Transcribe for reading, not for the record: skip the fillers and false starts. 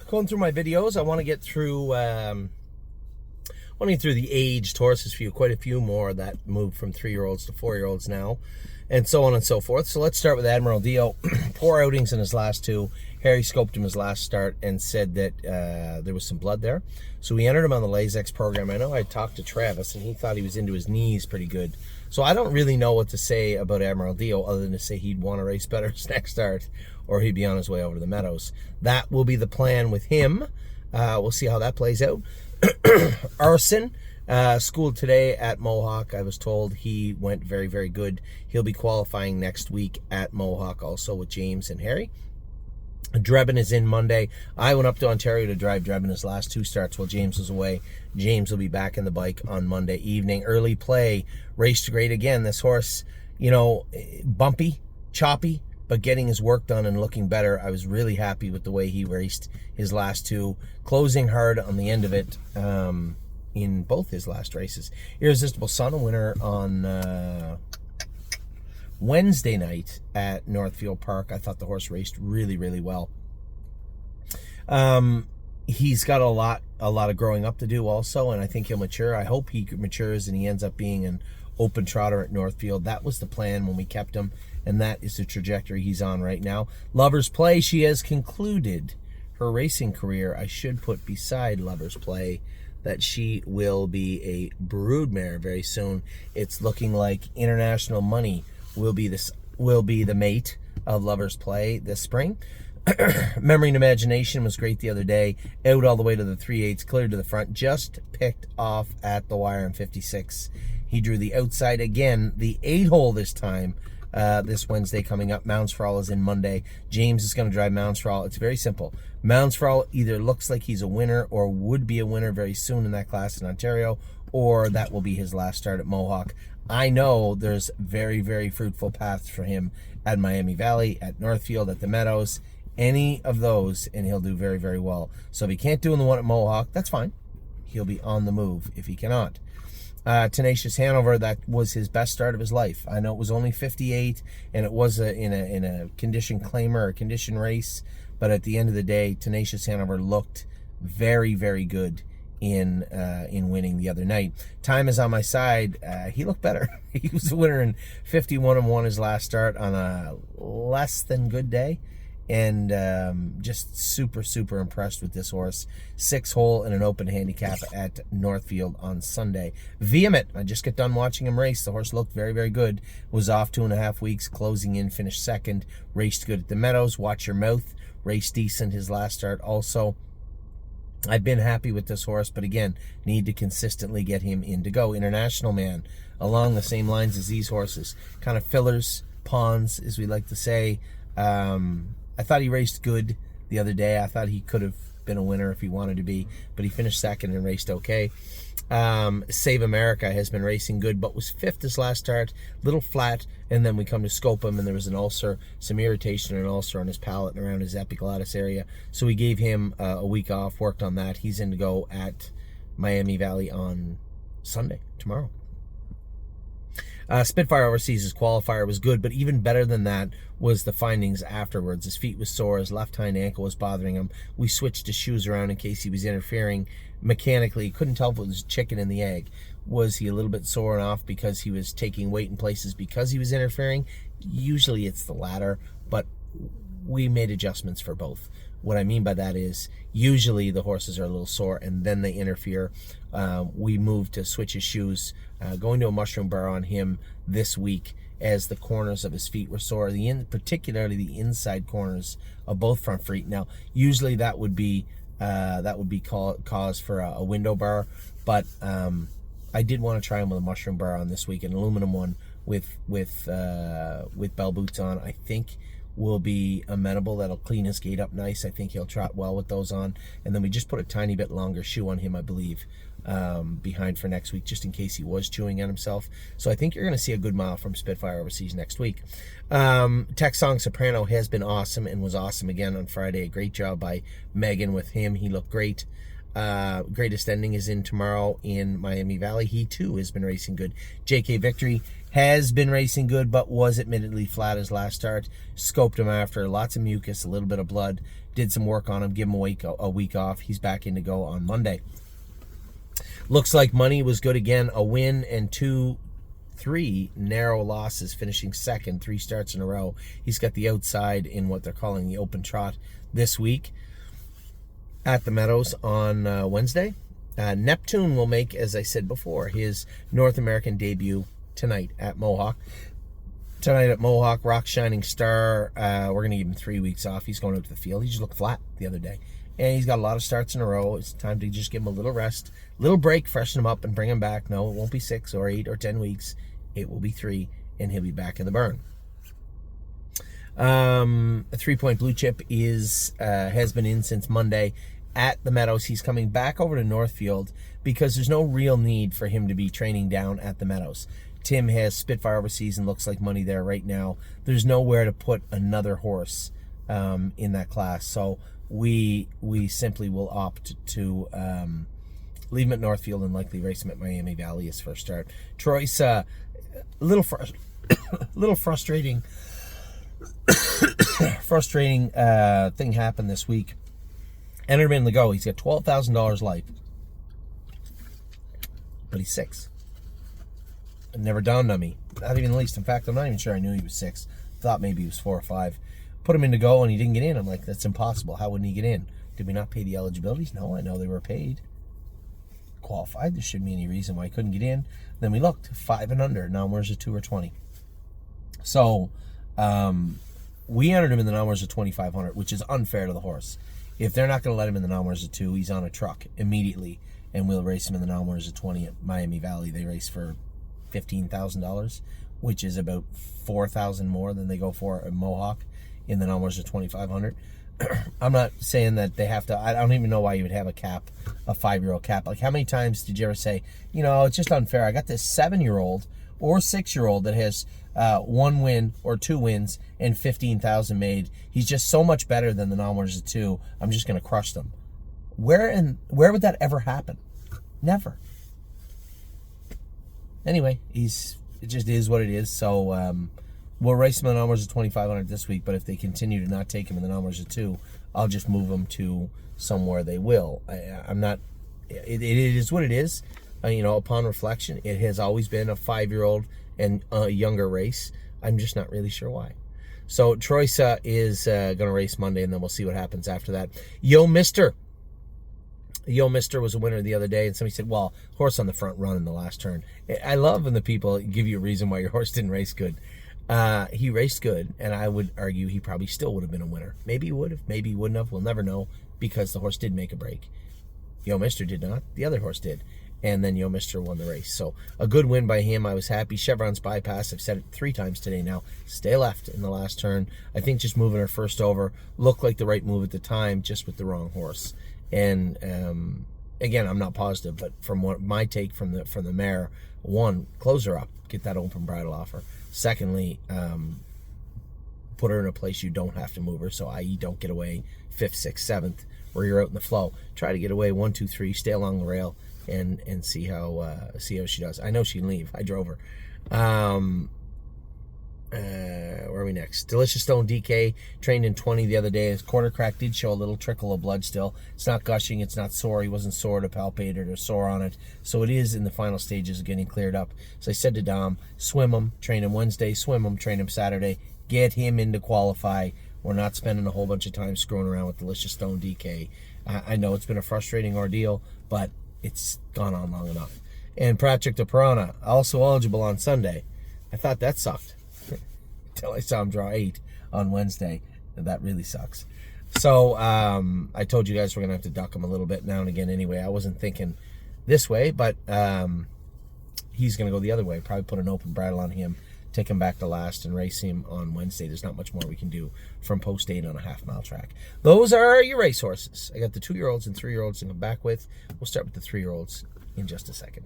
going through my videos. I want to get through the aged horses for you, quite a few more that moved from 3-year-olds to 4-year-olds now, and so on and so forth. So let's start with Admiral Dio. Poor outings in his last two. Harry scoped him his last start and said that there was some blood there. So we entered him on the Lasix program. I know I talked to Travis, and he thought he was into his knees pretty good. So I don't really know what to say about Admiral Dio other than to say he'd want to race better his next start, or he'd be on his way over to the Meadows. That will be the plan with him. We'll see how that plays out. Arson schooled today at Mohawk. I was told he went very, very good. He'll be qualifying next week at Mohawk also with James and Harry. Drebin is in Monday. I went up to Ontario to drive Drebin his last two starts while James was away. James will be back in the bike on Monday evening. Early play, raced great again. This horse, you know, bumpy, choppy, but getting his work done and looking better. I was really happy with the way he raced his last two, closing hard on the end of it in both his last races. Irresistible Son, a winner on Wednesday night at Northfield Park. I thought the horse raced really, really well. He's got a lot of growing up to do also, and I think he'll mature. I hope he matures and he ends up being an open trotter at Northfield. That was the plan when we kept him, and that is the trajectory he's on right now. Lover's Play, she has concluded her racing career. I should put beside Lover's Play that she will be a broodmare very soon. It's looking like International Money will be the mate of Lover's Play this spring. Memory and Imagination was great the other day. Out all the way to the 3/8, cleared to the front, just picked off at the wire in 56. He drew the outside again, the 8-hole this time. This Wednesday coming up. Mounds for All is in Monday. James is going to drive Mounds for All. It's very simple. Mounds for All either looks like he's a winner or would be a winner very soon in that class in Ontario, or that will be his last start at Mohawk. I know there's very, very fruitful paths for him at Miami Valley, at Northfield, at the Meadows, any of those, and he'll do very, very well. So if he can't do in the one at Mohawk, that's fine. He'll be on the move if he cannot. Tenacious Hanover, that was his best start of his life. I know it was only 58, and it was in a condition claimer or condition race, but at the end of the day, Tenacious Hanover looked very, very good in winning the other night. Time is on my side. He looked better. He was a winner in 51 and won his last start on a less than good day. And just super, super impressed with this horse. 6-hole in an open handicap at Northfield on Sunday. Vehement, I just got done watching him race. The horse looked very, very good. Was off 2.5 weeks, closing in, finished second. Raced good at the Meadows. Watch your mouth. Raced decent his last start also. I've been happy with this horse, but again, need to consistently get him in to go. International Man, along the same lines as these horses. Kind of fillers, pawns, as we like to say. I thought he raced good the other day. I thought he could have been a winner if he wanted to be, but he finished second and raced okay. Save America has been racing good, but was 5th his last start, little flat, and then we come to scope him, and there was an ulcer, some irritation and an ulcer on his palate and around his epiglottis area. So we gave him a week off, worked on that. He's in to go at Miami Valley on Sunday, tomorrow. Spitfire Overseas, his qualifier was good, but even better than that was the findings afterwards. His feet was sore, his left hind ankle was bothering him. We switched his shoes around in case he was interfering mechanically. Couldn't tell if it was chicken and the egg. Was he a little bit sore and off because he was taking weight in places because he was interfering? Usually it's the latter, but we made adjustments for both. What I mean by that is usually the horses are a little sore and then they interfere. We moved to switch his shoes, going to a mushroom bar on him this week as the corners of his feet were sore, particularly the inside corners of both front feet. Now, usually that would be cause for a window bar, but I did want to try him with a mushroom bar on this week, an aluminum one with bell boots on. I think will be amenable. That'll clean his gait up nice. I think he'll trot well with those on. And then we just put a tiny bit longer shoe on him, I believe, behind for next week, just in case he was chewing on himself. So I think you're going to see a good mile from Spitfire Overseas next week. Texong Soprano has been awesome and was awesome again on Friday. A great job by Megan with him. He looked great. Greatest Ending is in tomorrow in Miami Valley. He too has been racing good. JK Victory has been racing good, but was admittedly flat his last start. Scoped him after, lots of mucus, a little bit of blood. Did some work on him, give him a week off. He's back in to go on Monday. Looks like Money was good again. A win and three narrow losses, finishing second, 3 starts in a row. He's got the outside in what they're calling the open trot this week at the Meadows on Wednesday. Neptune will make, as I said before, his North American debut tonight at Mohawk. Tonight at Mohawk, Rock Shining Star. We're going to give him 3 weeks off. He's going out to the field. He just looked flat the other day. And he's got a lot of starts in a row. It's time to just give him a little rest, little break, freshen him up, and bring him back. No, it won't be 6 or 8 or 10 weeks. It will be 3, and he'll be back in the burn. A 3-point blue chip has been in since Monday at the Meadows. He's coming back over to Northfield because there's no real need for him to be training down at the Meadows. Tim has Spitfire Overseas and Looks Like Money there right now. There's nowhere to put another horse in that class, so we simply will opt to leave him at Northfield and likely race him at Miami Valley his first start. Troy's little frustrating thing happened this week. Entered him in the go. He's got $12,000 life, but he's 6. It never dawned on me, not even the least. In fact, I'm not even sure I knew he was 6. Thought maybe he was 4 or 5. Put him in to go and he didn't get in. I'm like, that's impossible. How wouldn't he get in? Did we not pay the eligibilities? No, I know they were paid. Qualified. There shouldn't be any reason why he couldn't get in. Then we looked, 5 and under. Now where's the 2 or 20? So we entered him in the numbers of 2,500, which is unfair to the horse. If they're not going to let him in the numbers of 2, he's on a truck immediately, and we'll race him in the numbers of 20 at Miami Valley. They race for $15,000, which is about $4,000 more than they go for at Mohawk in the numbers of 2,500. I'm not saying that they have to. I don't even know why you would have a cap, a 5-year-old cap. Like, how many times did you ever say, it's just unfair? I got this 7-year-old or 6-year-old that has 1 win or 2 wins and $15,000 made. He's just so much better than the numbers of 2. I'm just going to crush them. Where would that ever happen? Never. Anyway, it just is what it is. So we'll race him in the numbers of 2,500 this week, but if they continue to not take him in the numbers of 2, I'll just move him to somewhere they will. I'm not. It is what it is. Upon reflection, it has always been a 5-year-old and a younger race. I'm just not really sure why. So Troysa is going to race Monday, and then we'll see what happens after that. Yo Mister was a winner the other day, and somebody said, well, horse on the front run in the last turn. I love when the people give you a reason why your horse didn't race good. He raced good, and I would argue he probably still would have been a winner. Maybe he would have, maybe he wouldn't have. We'll never know, because the horse did make a break. Yo Mister did not. The other horse did. And then Yo Mister won the race. So a good win by him. I was happy. Chevron's Bypass, I've said it 3 times today now. Stay left in the last turn. I think just moving her first over looked like the right move at the time, just with the wrong horse. And again, I'm not positive, but from what my take from the mare, 1, close her up, get that open bridle off her. Secondly, put her in a place you don't have to move her, so i.e. don't get away 5th, 6th, 7th, where you're out in the flow. Try to get away 1, 2, 3, stay along the rail, and see how she does. I know she can leave. I drove her. Where are we next? Delicious Stone DK trained in 20 the other day. His quarter crack did show a little trickle of blood still. It's not gushing. It's not sore. He wasn't sore to palpate it or sore on it. So it is in the final stages of getting cleared up. So I said to Dom, swim him, train him Wednesday, swim him, train him Saturday, get him in to qualify. We're not spending a whole bunch of time screwing around with Delicious Stone DK. I know it's been a frustrating ordeal, but it's gone on long enough. And Patrick de Piranha, also eligible on Sunday. I thought that sucked until I saw him draw 8 on Wednesday. That really sucks. So I told you guys we're going to have to duck him a little bit now and again anyway. I wasn't thinking this way, but he's going to go the other way. Probably put an open bridle on him, take him back to last, and race him on Wednesday. There's not much more we can do from post 8 on a half-mile track. Those are your racehorses. I got the 2-year-olds and 3-year-olds to come back with. We'll start with the 3-year-olds in just a second.